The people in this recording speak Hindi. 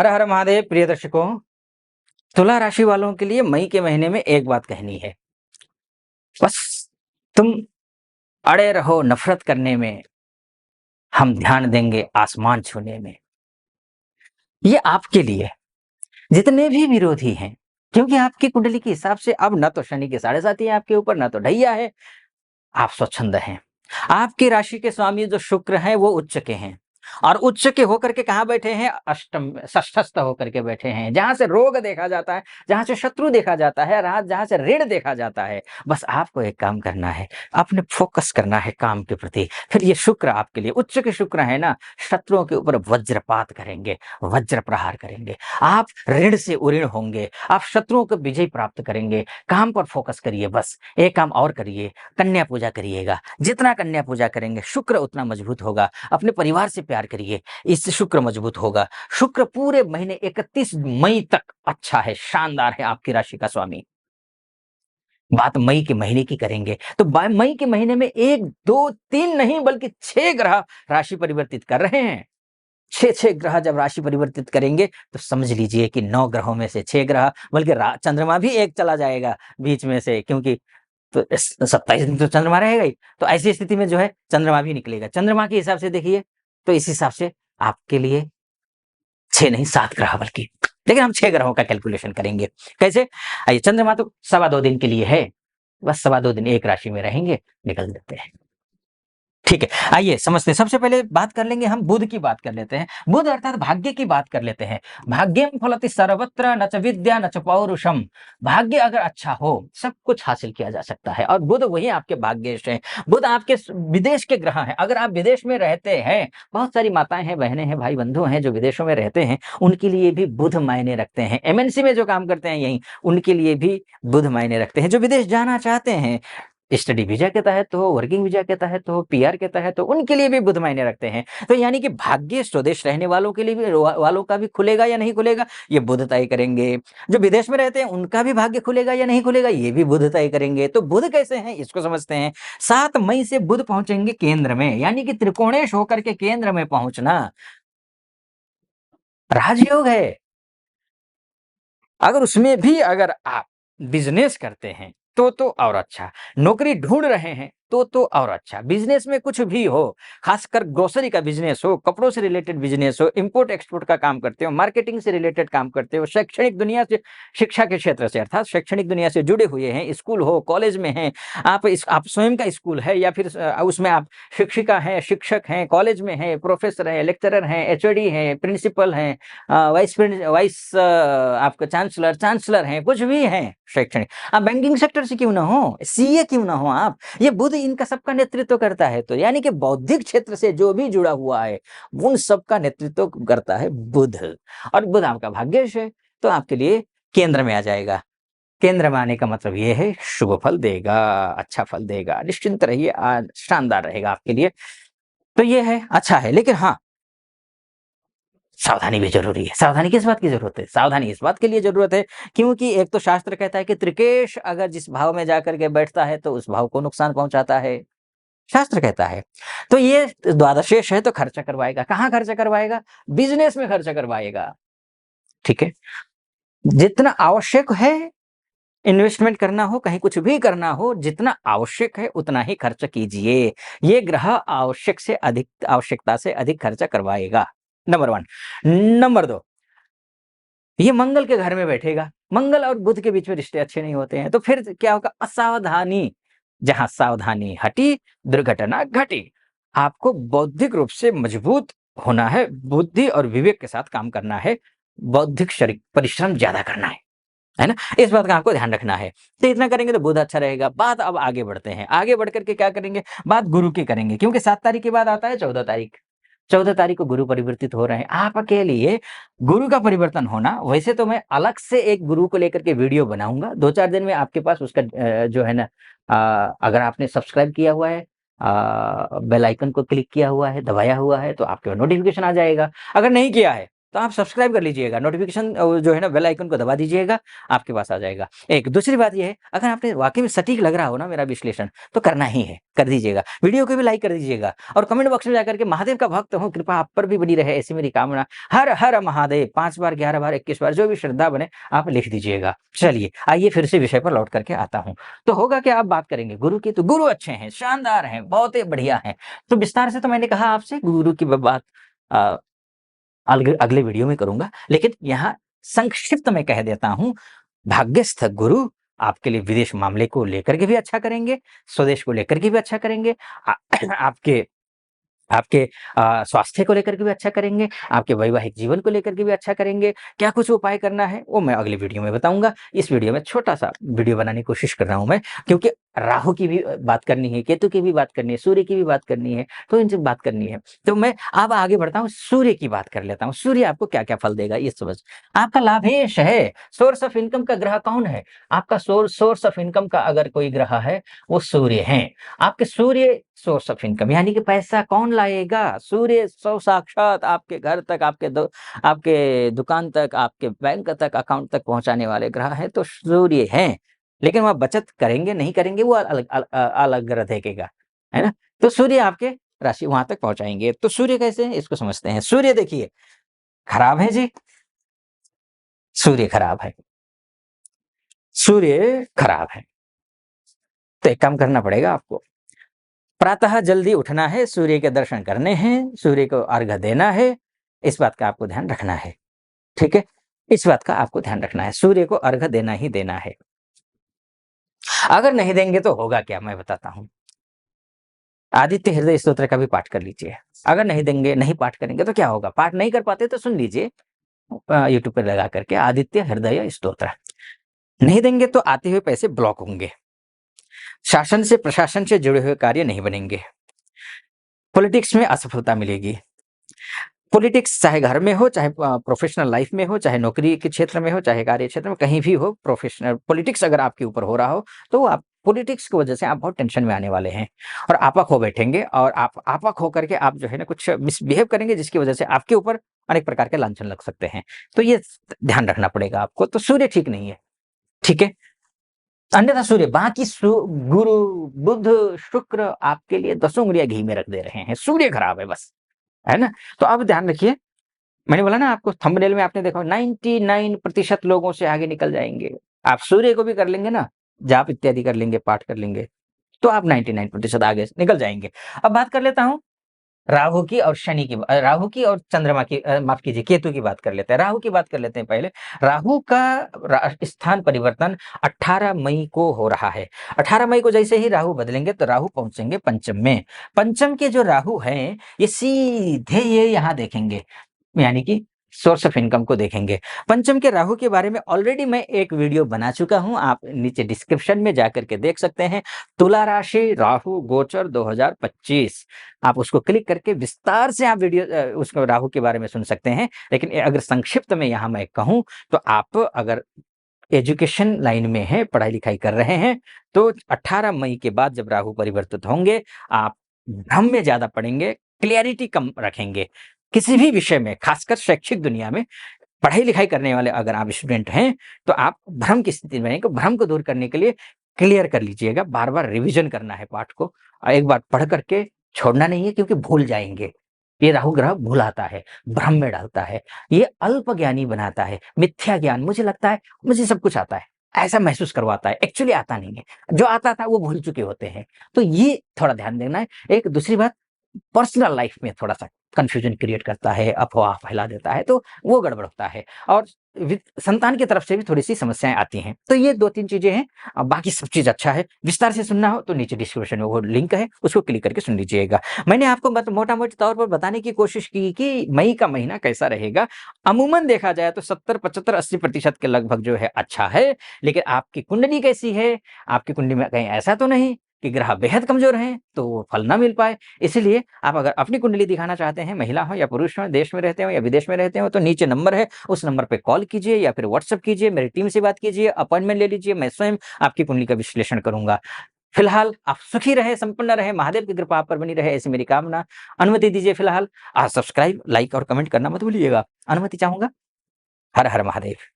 हर हर महादेव। प्रिय दर्शकों, तुला राशि वालों के लिए मई के महीने में एक बात कहनी है। बस तुम अड़े रहो नफरत करने में, हम ध्यान देंगे आसमान छूने में। ये आपके लिए जितने भी विरोधी हैं, क्योंकि आपकी कुंडली के हिसाब से अब ना तो शनि के 7.5 है आपके ऊपर, ना तो ढैया है। आप स्वच्छंद हैं। आपकी राशि के स्वामी जो शुक्र हैं वो उच्च के हैं, और उच्च के होकर के कहाँ बैठे हैं? अष्टम षष्ठस्थ होकर के बैठे हैं, जहां से रोग देखा जाता है, जहां से शत्रु देखा जाता है, जहां से ऋण देखा जाता है। बस आपको एक काम करना है, अपने फोकस करना है काम के प्रति। फिर ये शुक्र आपके लिए, उच्च के शुक्र है ना, शत्रुओं के ऊपर वज्रपात करेंगे, वज्र प्रहार करेंगे। आप ऋण से उऋण होंगे, आप शत्रुओं को विजय प्राप्त करेंगे। काम पर फोकस करिए, बस एक काम और करिए, कन्या पूजा करिएगा। जितना कन्या पूजा करेंगे शुक्र उतना मजबूत होगा। अपने परिवार से प्यार करिए, इससे शुक्र मजबूत होगा। शुक्र पूरे महीने 31 मई तक अच्छा है, शानदार है आपकी राशि का स्वामी। बात मई के महीने की करेंगे तो मई के महीने में 1 2 3 नहीं बल्कि 6 ग्रह राशि परिवर्तित कर रहे हैं। 6 ग्रह जब राशि परिवर्तित करेंगे तो समझ लीजिए कि 9 ग्रहों में से 6 ग्रह, बल्कि चंद्रमा भी एक चला जाएगा बीच में से, क्योंकि तो 27 दिन तो चंद्रमा रहेगा ही। तो ऐसी स्थिति में जो है चंद्रमा भी निकलेगा। चंद्रमा के हिसाब से देखिए तो इस हिसाब से आपके लिए 6 नहीं 7 ग्रह, बल्कि लेकिन हम 6 ग्रहों का कैलकुलेशन करेंगे। कैसे? आइए, चंद्रमा तो 2.25 दिन के लिए है, बस 2.25 दिन एक राशि में रहेंगे, निकल देते हैं। ठीक है, आइए समझते हैं। सबसे पहले बात कर लेंगे, हम बुध की बात कर लेते हैं। बुध अर्थात भाग्य की बात कर लेते हैं। भाग्यम फलति सर्वत्र न च विद्या न च पौरुषम। भाग्य अगर अच्छा हो सब कुछ हासिल किया जा सकता है, और बुध वही आपके भाग्येश है। बुध आपके विदेश के ग्रह हैं। अगर आप विदेश में रहते हैं, बहुत सारी माताएं हैं, बहनें हैं, भाई बंधु हैं जो विदेशों में रहते हैं, उनके लिए भी बुध मायने रखते हैं। एमएनसी में जो काम करते हैं यहीं, उनके लिए भी बुध मायने रखते हैं। जो विदेश जाना चाहते हैं, स्टडी वीजा के तहत हो, वर्किंग वीजा के तहत हो, पीआर के तहत हो, उनके लिए भी बुध मायने रखते हैं। तो यानी कि भाग्य स्वदेश रहने वालों के लिए भी, वालों का भी खुलेगा या नहीं खुलेगा, ये बुध तय करेंगे। जो विदेश में रहते हैं उनका भी भाग्य खुलेगा या नहीं खुलेगा, ये भी बुध तय करेंगे। तो बुध कैसे हैं इसको समझते हैं। 7 मई से बुध पहुंचेंगे केंद्र में, यानी कि त्रिकोणेश होकर के केंद्र में पहुंचना राजयोग है। अगर उसमें भी अगर आप बिजनेस करते हैं तो और अच्छा, नौकरी ढूंढ रहे हैं तो और अच्छा, बिजनेस में कुछ भी हो, खासकर ग्रोसरी का बिजनेस हो, कपड़ों से रिलेटेड बिजनेस हो, इंपोर्ट एक्सपोर्ट का काम करते हो, मार्केटिंग से रिलेटेड काम करते हो, शैक्षणिक दुनिया से, शिक्षा के क्षेत्र से अर्थात शैक्षणिक दुनिया से जुड़े हुए हैं, स्कूल हो, कॉलेज में हैं आप स्वयं का स्कूल है, या फिर उसमें आप शिक्षिका हैं, शिक्षक हैं, कॉलेज में हैं, प्रोफेसर हैं, लेक्चरर हैं, एचओडी हैं, प्रिंसिपल हैं, वाइस आपका चांसलर हैं, कुछ भी हैं शैक्षणिक। आप बैंकिंग सेक्टर से क्यों ना हो, सीए क्यों ना हो आप, ये बुध इनका सबका नेतृत्व करता है। तो यानी कि बौद्धिक क्षेत्र से जो भी जुड़ा हुआ है उन सबका नेतृत्व करता है बुध, और बुध आपका भाग्येश है, तो आपके लिए केंद्र में आ जाएगा। केंद्र में आने का मतलब ये है शुभ फल देगा, अच्छा फल देगा, निश्चिंत रहिए, आज शानदार रहेगा आपके लिए। तो ये है, अच्छा है। लेकिन हाँ, सावधानी भी ज़रूरी है। सावधानी किस बात की ज़रूरत है? सावधानी इस बात के लिए ज़रूरत है क्योंकि एक तो शास्त्र कहता है कि त्रिकेश अगर जिस भाव में जाकर के बैठता है तो उस भाव को नुकसान पहुँचाता है, शास्त्र कहता है। तो ये द्वादशेश है तो खर्चा करवाएगा। कहाँ खर्चा करवाएगा? बिज़नेस में खर्चा करवाएगा, ठीक है? जितना आवश्यक है इन्वेस्टमेंट करना हो, कहीं कुछ भी करना हो, जितना आवश्यक है उतना ही खर्च कीजिए। ये ग्रह आवश्यकता से अधिक खर्चा करवाएगा, नंबर 1। नंबर 2, ये मंगल के घर में बैठेगा। मंगल और बुध के बीच में रिश्ते अच्छे नहीं होते हैं, तो फिर क्या होगा? असावधानी। जहां सावधानी हटी, दुर्घटना घटी। आपको बौद्धिक रूप से मजबूत होना है, बुद्धि और विवेक के साथ काम करना है, बौद्धिक शरीर परिश्रम ज्यादा करना है ना? इस बात का आपको ध्यान रखना है। तो इतना करेंगे तो बुध अच्छा रहेगा। बात अब आगे बढ़ते हैं। आगे बढ़ करके क्या करेंगे? बात गुरु की करेंगे, क्योंकि 7 तारीख के बाद आता है 14 तारीख। 14 तारीख को गुरु परिवर्तित हो रहे हैं। आपके लिए गुरु का परिवर्तन होना, वैसे तो मैं अलग से एक गुरु को लेकर के वीडियो बनाऊँगा। 2-4 दिन में आपके पास उसका जो है ना, अगर आपने सब्सक्राइब किया हुआ है, बेल आइकन को क्लिक किया हुआ है, दबाया हुआ है, तो आपके पास नोटिफ़िकेशन आ जाएगा। अगर नहीं किया है तो आप सब्सक्राइब कर लीजिएगा, नोटिफ़िकेशन जो है ना बेल आइकन को दबा दीजिएगा, आपके पास आ जाएगा। एक दूसरी बात ये है, अगर आपने वाक़ई में सटीक लग रहा हो ना मेरा विश्लेषण, तो करना ही है, कर दीजिएगा। वीडियो को भी लाइक कर दीजिएगा और कमेंट बॉक्स में जाकर के महादेव का भक्त हूँ, कृपा आप पर भी बनी रहे, ऐसी मेरी कामना। हर हर महादेव 5 बार, 11 बार, 21 बार, जो भी श्रद्धा बने आप लिख दीजिएगा। चलिए, आइए फिर से विषय पर लौट करके आता हूँ। तो होगा क्या, आप बात करेंगे गुरु की, तो गुरु अच्छे हैं, शानदार हैं, बहुत ही बढ़िया हैं। तो विस्तार से तो मैंने कहा आपसे गुरु की बात अ, अगले वीडियो में करूँगा, लेकिन यहाँ संक्षिप्त में कह देता हूँ, भाग्यस्थ गुरु आपके लिए विदेश मामले को लेकर के भी अच्छा करेंगे, स्वदेश को लेकर के भी अच्छा करेंगे, आ आपके आपके स्वास्थ्य को लेकर के भी अच्छा करेंगे, आपके वैवाहिक जीवन को लेकर के भी अच्छा करेंगे। क्या कुछ उपाय करना है, वो मैं अगली वीडियो में बताऊँगा। इस वीडियो में छोटा-सा वीडियो बनाने की कोशिश कर रहा हूँ मैं, क्योंकि राहु की भी बात करनी है, केतु की भी बात करनी है, सूर्य की भी बात करनी है, तो इनसे बात करनी है। तो मैं अब आगे बढ़ता हूँ, सूर्य की बात कर लेता हूँ। सूर्य आपको क्या-क्या फल देगा, ये समझ। आपका लाभेश है, सोर्स ऑफ इनकम का ग्रह कौन है? आपका सोर्स ऑफ इनकम का अगर कोई ग्रह है, वो सूर्य हैं। आपके सूर्य सोर्स ऑफ इनकम, यानी कि पैसा कौन लाएगा? सूर्य साक्षात आपके घर तक, आपके दुकान तक, आपके बैंक तक, अकाउंट तक पहुँचाने वाले ग्रह हैं, तो सूर्य हैं। लेकिन वह बचत करेंगे, नहीं करेंगे, वो अलग ग्रह देखेगा, है ना? तो सूर्य आपके राशि वहाँ तक पहुँचाएँगे। तो सूर्य कैसे हैं, इसको समझते हैं। सूर्य देखिए, खराब है जी, सूर्य खराब है, सूर्य खराब है। तो एक काम करना पड़ेगा आपको। प्रातः जल्दी उठना है, सूर्य के दर्शन करने हैं, सूर्य को अर्घ्य देना है, इस बात का आपको ध्यान रखना है, ठीक है? इस बात का आपको ध्यान रखना है, सूर्य को अर्घ्य देना ही देना है। अगर नहीं देंगे तो होगा क्या, मैं बताता हूँ। आदित्य हृदय स्तोत्र का भी पाठ कर लीजिए। अगर नहीं देंगे, नहीं पाठ करेंगे तो क्या होगा? पाठ नहीं कर पाते तो सुन लीजिए यूट्यूब पे लगा करके आदित्य हृदय स्तोत्र। नहीं देंगे तो आते हुए पैसे ब्लॉक होंगे। शासन से, प्रशासन से जुड़े हुए कार्य नहीं बनेंगे। पॉलिटिक्स में असफलता मिलेगी। पॉलिटिक्स चाहे घर में हो, चाहे प्रोफेशनल लाइफ में हो, चाहे नौकरी के क्षेत्र में हो, चाहे कार्य क्षेत्र में, कहीं भी हो, प्रोफेशनल पॉलिटिक्स अगर आपके ऊपर हो रहा हो, तो आप पॉलिटिक्स की वजह से आप बहुत टेंशन में आने वाले हैं और आपा खो बैठेंगे और आप आपा खो करके आप जो है ना कुछ मिसबिहेव करेंगे, जिसकी वजह से आपके ऊपर अनेक प्रकार के लांछन लग सकते हैं। तो ये ध्यान रखना पड़ेगा आपको। तो सूर्य ठीक नहीं है, ठीक है? अन्यथा सूर्य बाकी गुरु, बुध, शुक्र आपके लिए 10 उँगलियाँ घी में रख दे रहे हैं। सूर्य खराब है बस, है ना? तो अब ध्यान रखिए, मैंने बोला ना आपको, थंबनेल में आपने देखा 99% लोगों से आगे निकल जाएँगे। आप सूर्य को भी कर लेंगे ना, जाप इत्यादि कर लेंगे, पाठ कर लेंगे, तो आप 99% आगे निकल जाएँगे। अब बात कर लेता हूँ राहु की और राहु की और चंद्रमा की, माफ कीजिए, केतु की बात कर लेते हैं। राहु की बात कर लेते हैं पहले। राहु का स्थान परिवर्तन 18 मई को हो रहा है। 18 मई को जैसे ही राहु बदलेंगे तो राहु पहुंचेंगे पंचम में। पंचम के जो राहु हैं, ये सीधे ये यहाँ देखेंगे, यानी कि सोर्स ऑफ इनकम को देखेंगे। पंचम के राहु के बारे में ऑलरेडी मैं एक वीडियो बना चुका हूं, आप नीचे डिस्क्रिप्शन में जाकर के देख सकते हैं। तुला राशि राहु गोचर 2025, आप उसको क्लिक करके विस्तार से आप वीडियो उसको राहु के बारे में सुन सकते हैं। लेकिन अगर संक्षिप्त में यहाँ मैं कहूँ, तो आप अगर एजुकेशन लाइन में हैं, पढ़ाई लिखाई कर रहे हैं, तो 18 मई के बाद जब राहु परिवर्तित होंगे, आप भ्रम में ज्यादा पड़ेंगे, क्लियरिटी कम रखेंगे किसी भी विषय में, खासकर शैक्षिक दुनिया में। पढ़ाई लिखाई करने वाले अगर आप स्टूडेंट हैं, तो आप भ्रम की स्थिति में रहेंगे। भ्रम को दूर करने के लिए क्लियर कर लीजिएगा, बार बार रिवीजन करना है पाठ को, एक बार पढ़ करके छोड़ना नहीं है, क्योंकि भूल जाएंगे। ये राहु ग्रह भुलाता है, भ्रम में डालता है, ये अल्प ज्ञानी बनाता है, मिथ्या ज्ञान, मुझे लगता है मुझे सब कुछ आता है, ऐसा महसूस करवाता है, एक्चुअली आता नहीं है। जो आता था वो भूल चुके होते हैं। तो ये थोड़ा ध्यान देना है। एक दूसरी बात, पर्सनल लाइफ में थोड़ा-सा कन्फ्यूजन क्रिएट करता है, अफ़वाह फैला देता है, तो वो गड़बड़ होता है और संतान की तरफ से भी थोड़ी-सी समस्याएँ आती हैं। तो ये 2-3 चीज़ें हैं, बाकी सब चीज़ अच्छा है। विस्तार से सुनना हो तो नीचे डिस्क्रिप्शन में वो लिंक है, उसको क्लिक करके सुन लीजिएगा। मैंने आपको मोटा-मोटी तौर पर बताने की कोशिश की कि मई का महीना कैसा रहेगा। अमूमन देखा जाए तो 70, 75, 80% के लगभग जो है अच्छा है, लेकिन आपकी कुंडली कैसी है? आपकी कुंडली में कहीं ऐसा तो नहीं कि ग्रह बेहद कमज़ोर हैं, तो वो फल ना मिल पाए। इसीलिए आप अगर अपनी कुंडली दिखाना चाहते हैं, महिला हो या पुरुष हो, देश में रहते हो या विदेश में रहते हो, तो नीचे नंबर है, उस नंबर पे कॉल कीजिए या फिर व्हाट्सएप कीजिए, मेरी टीम से बात कीजिए, अपॉइंटमेंट ले लीजिए, मैं स्वयं आपकी कुंडली का विश्लेषण करूँगा। फिलहाल आप सुखी रहे, संपन्न रहे, महादेव की कृपा आप पर बनी रहे, ऐसी मेरी कामना। अनुमति दीजिए फिलहाल। सब्सक्राइब, लाइक और कमेंट करना मत भूलिएगा। अनुमति चाहूँगा। हर हर महादेव।